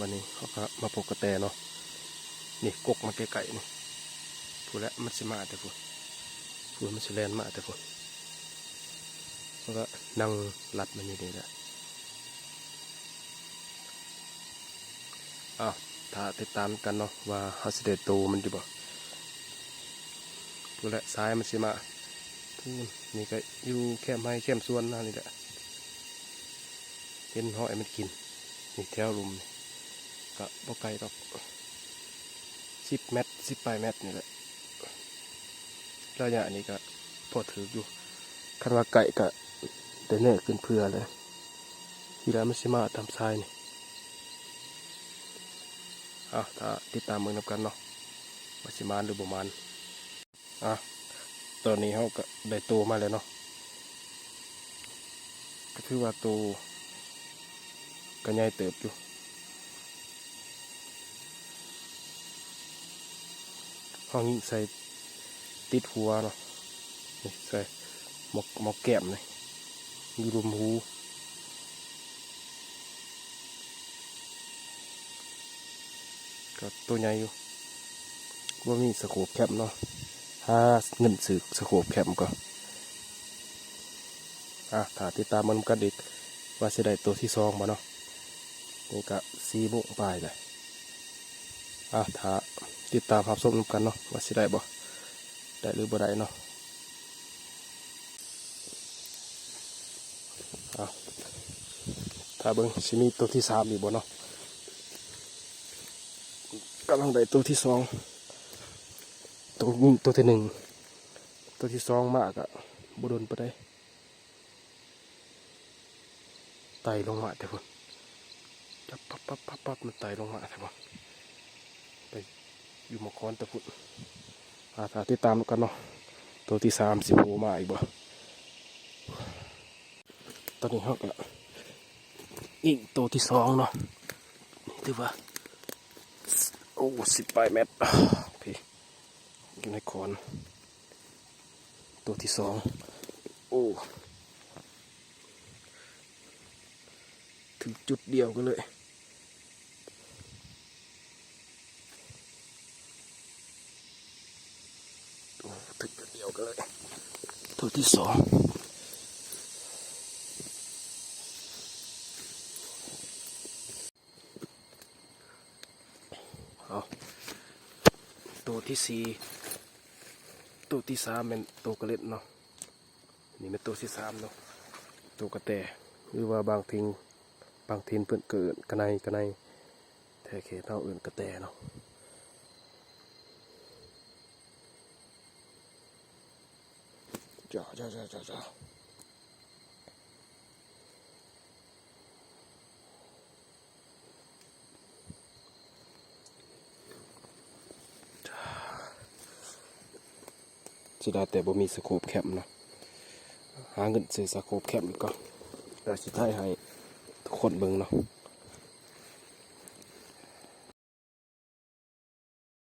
วันนี้เขาก็มาปลูกกระแตเนาะนี่กกมาไกลๆนี่พูดแล้วมันสิมาแต่พูดมันสิแลนมาแต่พูดแล้วก็นั่งรัดมันอยู่นี่แหละถ้าติดตามกันเนาะว่าฮัสเดโตมันจะบอกพูดแล้วซ้ายมันสิมาพูดนี่ก็อยู่แคมให้แคมส่วนนั่นนี่แหละเห็นหอยมันกินนี่แถวลุมก็บ่ไกลดอก10 เมตร18 เมตรนี่แหละระยะนี้ก็พอถืออยู่คันว่าไก่ก็ได้เนื้อขึ้นเพื่อเลยทีแล้วมันสิมาทำทรายนี่ถ้าติดตามมือนำกันเนาะว่าสิมานหรือบ่มานตอนนี้เขาก็ได้โตมาแล้วเนาะก็ถือว่าโตก็ใหญ่เติบอยู่ห้องนี้ใส่ติดหัวเนาะนี่ใส่หมกแก้มเลยมีรุมหูก็ตัวใหญ่อยู่ว่ามีสโคปแคมเนาะถ้าเงินซื้อสโคปแคมก็ถ้าติดตามมันกันอีกว่าจะได้ตัวที่2มาเนาะนี่ก็4 โมงปลายเลยถ้าติดตามภาพส้มกันเนาะว่าจะได้บ่ได้หรือบ่ได้เนาะถ้าเบิ่งสิมีตัวที่3อีกบ่เนาะกำลังได้ตัวที่2ตัวที่1ตัวที่2มากอะบุดนไปได้ไต่ลงมาแต่พุ่นจับปั๊บมันไต่ลงมาแต่พุ่นไปอยู่มาคอนแต่พุ่นถ้าติดตามกันเนาะตัวที่3สิโผล่มาอีกบ่ตอนนี้เขาก็อีกตัวที่2เนาะนี่ถือว่า18 เมตรพี่อยู่ในคอนตัวที่2ถึงจุดเดียวกันเลยถึงจุดเดียวกันเลยตัวที่2ตัวที่4ตัวที่3เป็นตัวกระเล็ดเนาะนี่เป็นตัวที่3เนาะตัวกระแตหรือว่าบางทินเพิ่นเกิดกระไนแท้เขตเท่าอื่นกระแตเนาะจ้าสิได้แต่บ่มีสโคปแคมเนาะหาเงินซื้อสโคปแคมก็ได้สิได้ให้ทุกคนเบิ่งเนาะ